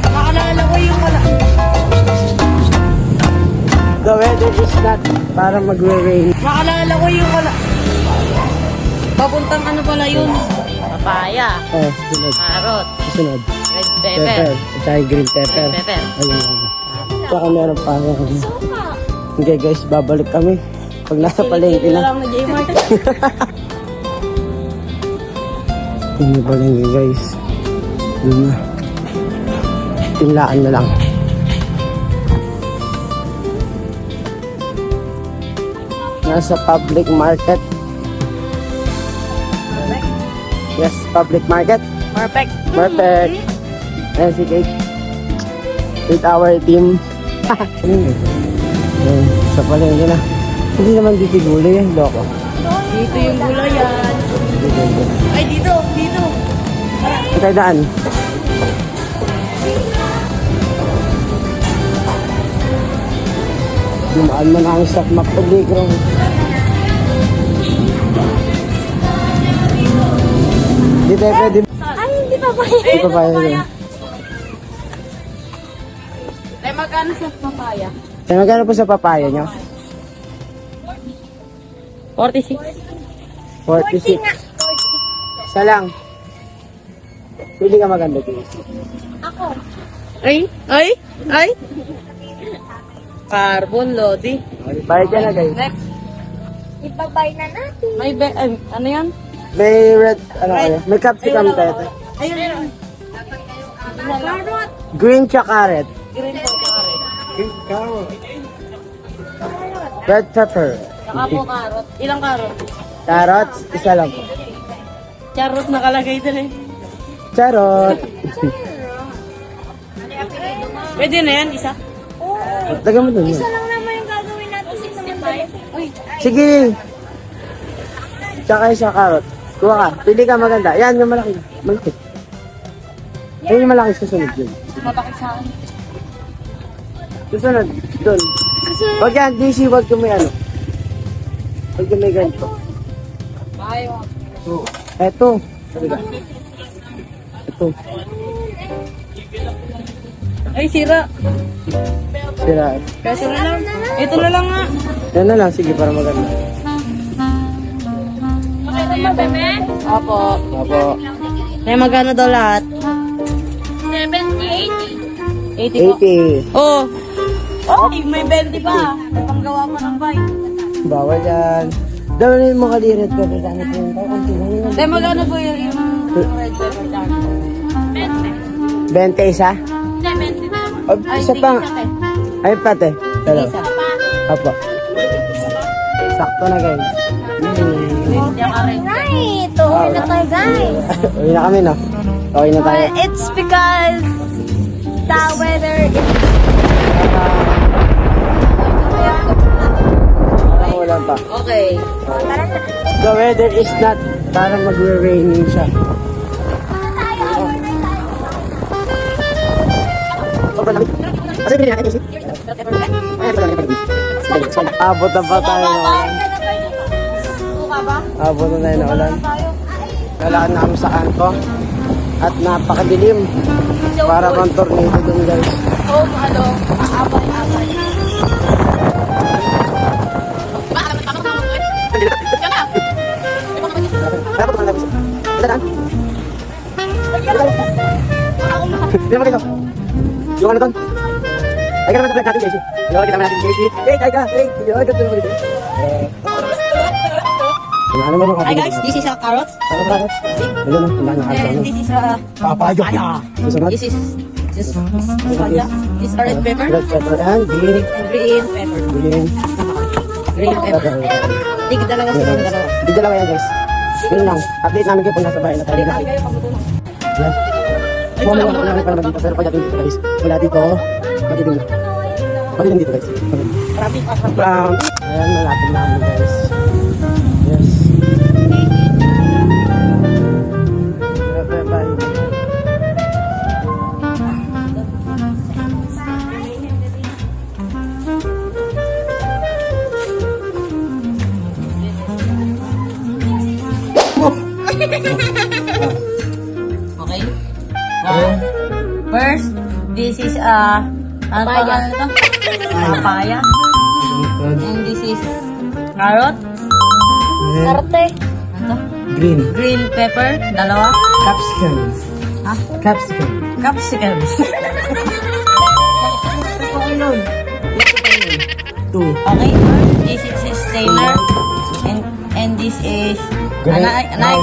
Nakalala ko yung wala. The weather is not para magre-rain. Nakalala ko yung wala. Papuntang ano pala yun? Papaya. Oh, sunod. Carrot. Sunod. Red Pepper. pepper. At saka green pepper. Red pepper. Ayun. Tsaka meron pa ako. Okay guys, babalik kami. Pag nasa palengke Sila na. lang na J-Mart. Hindi palengke guys. Yun na. Tinlaan na lang. Nasa public market. Yes, public market. Perfect. Perfect. Ayan si Kate. With our team. Ayan, sa palengke na. Hindi naman dito gulay yan, loko. Dito yung gulay yan. Ay, dito. Dito. Kaya daan. Dumaan mo na ang stop map of Ligro. Hindi tayo pwede. Ay, hindi pa ba yan? Hindi pa ba yan? Ay, magkano sa papaya? Kaya magkano po sa papaya nyo? 46. 46. Isa lang. Pili ka maganda dito. Ay, ay, ay. Carbon, Lodi. Bayad ka na guys. Next. Ibabay na natin. May ano yan? May red, ano kaya? May capsicum tayo. Ayun. Carrot. Green tsaka red. Green po, carrot. Red pepper. Saka po carrot. Ilang carrot? Carrots, isa lang po. Charot nakalagay din eh. Charot. Pwede na yan, isa? Lagyan mo dun. Isa lang naman yung gagawin natin. 65. Uy, Sige. Tsaka isa carrot. Kuha ka. Pili ka maganda. Yan, yung malaki. Malaki. Ayun yung malaki susunod yun. mabakit sa akin. Susunod. Doon. Huwag yan. DC, huwag yung may ano. Huwag yung may ganito. Ayaw. Eto. Sabi ka. Ito. Ay, sira. Sira. Peso na lang. Ito na lang nga. Yan na lang. Sige, para maganda. Opo. Opo. May magkano daw lahat? 70, 80 po. 80. Oh. Oh, may 20 pa. May panggawa pa ng bike. Bawal yan. Dawin mo kaliret ko. Dami ko yung konti lang yun. Tay, magkano po yung red pepper dyan? 20 isa? 70 na. O, isa pa. Ay, pate. Dalawa. Isa. Opo. Sakto na guys. Diyan ka rin. Right. Uwi na tayo, guys. Uwi na kami, no? Okay na tayo. Well, it's because the weather is... Wala pa. Okay. The weather is not parang magre-raining siya. Abot na pa tayo ng ulan. Suka ba? Abot na tayo ng ulan. Kailangan namin sa kanto. At napakadilim. Para bang tornado dun guys. Oh, ano? Aapay-apay. Dapat naman namin. Dadaan. Hindi naman kayo. Yung ano doon? Ay ka naman sa vlog natin, Casey. Yung kita naman natin, Casey. Hey, kaya ka. Hey, yung ano doon dito. Ano mo Hi guys, this is a carrot. Ano ba? Ayun na, hindi na And this is a papaya. Susunod. this is papaya. This is a red pepper Red pepper and green. and green pepper. Green. Green pepper. Tig dalawa sa dalawa. Di dalawa yan guys. Yun lang. Update namin kayo kung nasa bahay na tayo. Kayo pagtutunan. Yan. Kung ano namin para dito. Pero pagdating dito guys. Wala dito. Matiting. Matiting dito guys. Marami pa. Ayan, malapit namin guys. Yes. Bye-bye. Okay? First, This is ano pangalan nito? Papaya. And this is carrot. Arte. Ano to? Green. Green pepper. Dalawa. Capsicums. Ha? Capsicum. Capsicums. Two. Okay. This is stainer. And this is a knife.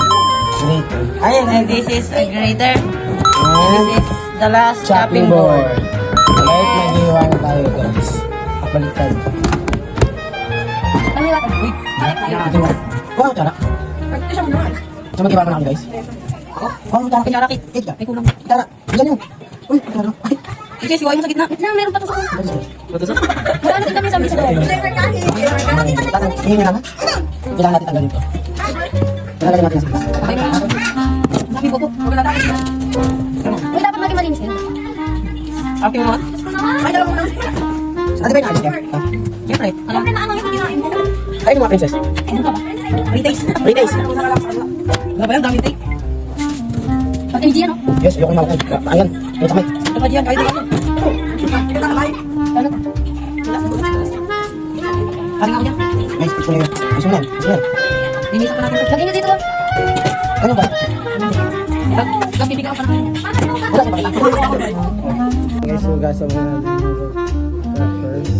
Great. And this is a grater. And this is the last chopping board. Alright, mag-iwan na tayo guys. Baliktad. Wow, tara. So mag-iwan na kami guys. Wow, tara. Kunyara, kit ka. May kulang. Tara. Diyan yun. Uy, tara. Ay. Kasi siwain mo sa gitna. Gitna, meron patusok. Patusok? Wala na kita sa bisa. Hingin na ba? Kailangan natin tanggalin ito. Kailangan natin sa Sabi ko po. Wala na. Uy, dapat maging malinis yun. Okay mo? Ay, dalawa mo na. Ate ba yung ayos ka? Siyempre. Alam na ano yung kinain mo. Ay, mga princess. Retaste. Retaste. Ano ba yan? Daming take. Pati hindi yan, no? Yes, ayoko na ako. Ayan, may sakay. Ito pa diyan, kahit di ako. Ano? Haring ako dyan. Guys, gusto na yun. Gusto na yan. Gusto na yan. Linisan pa natin. Lagyan nyo dito. Ano ba? Pagpipig ako pa naman. Wala sa pakita. Guys, hugasan mo na wrappers.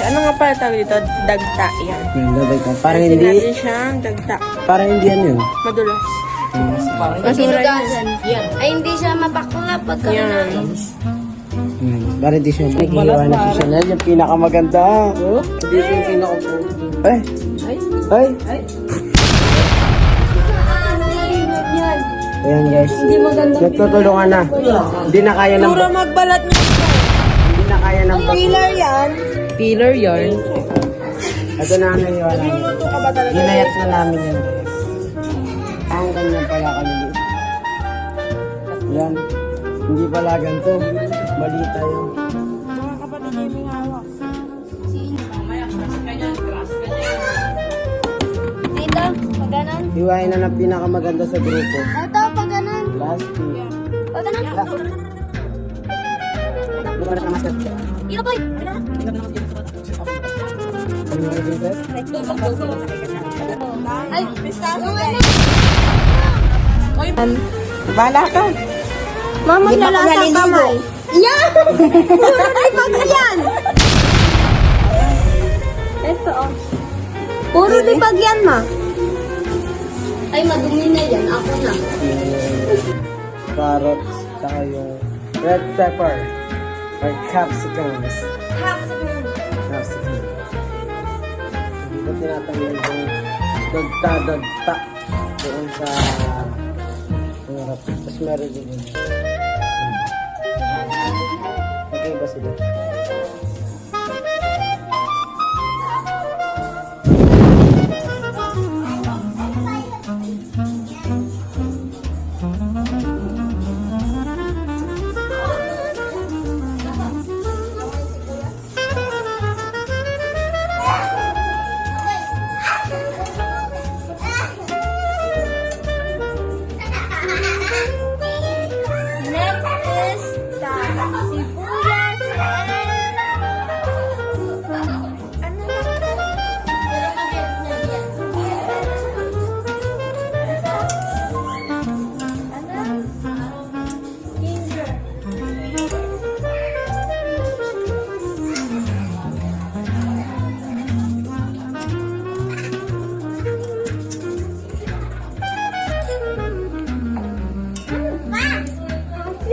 Ano nga pala tawag dito? Dagta yan. Parang Kasi hindi, natin siyang dagta. parang hindi ano yun. Madulas. Masura yan. Ay, hindi siya mapakulap pagka Yan. nais. Parang hindi siya nagigiwa na si Chanel. Yung pinakamaganda. Hindi yung pinakaputo. Ay! Ay! Ayan guys. Nagtutulungan na. Hindi na kaya ng... Puro magbalat niya. Hindi na kaya ng... Pillar yan. Pillar yarn. Ito na ang naiwan namin. Luluto ka ba talaga? Ginayat na namin yan guys. Ang ganyan pala kaliliit. Yan. Hindi pala ganito. Mali tayo. Mga kapatid niya yung hawak. Dito, pag ganon. Hiwain na ng pinakamaganda sa grupo. Ito, pag ganon. Plastic. Pag ganon. Buka na master. Ito, boy. Ano yung princess? Ay, yung ano? Bala ka. Mama, nalasa kamay. Yan! Ay, pag yan! Ito, oh. Puro di pag yan, ma. Ay, madumi na yan. Ako na. Carrots, saka yung red pepper or capsicums. Capsicum. Hindi ko tinatanggal yung dagta doon sa harap. Tapos meron din yun. Okay ba sila?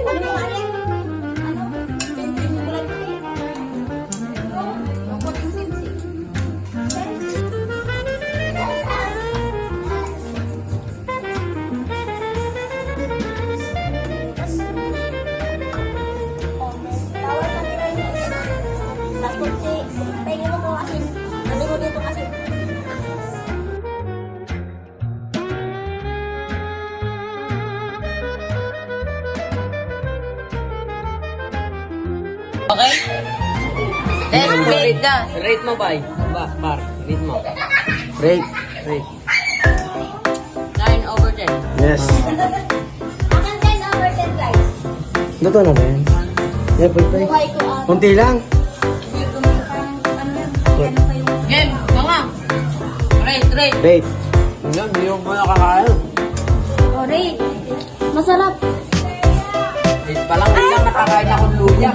Ano Okay? Let's rate ka. Rate mo, bay. Par. Rate mo. Rate. 9 over 10. Yes. Akan 10 over 10 guys. Luto na ba yan? Yeah, pwede. Buhay ko Kunti lang. Game, mga. Rate. Rate. Yan, hindi mo nakakain. Ori. Masarap. Rate pa lang, hindi lang nakakain akong luya.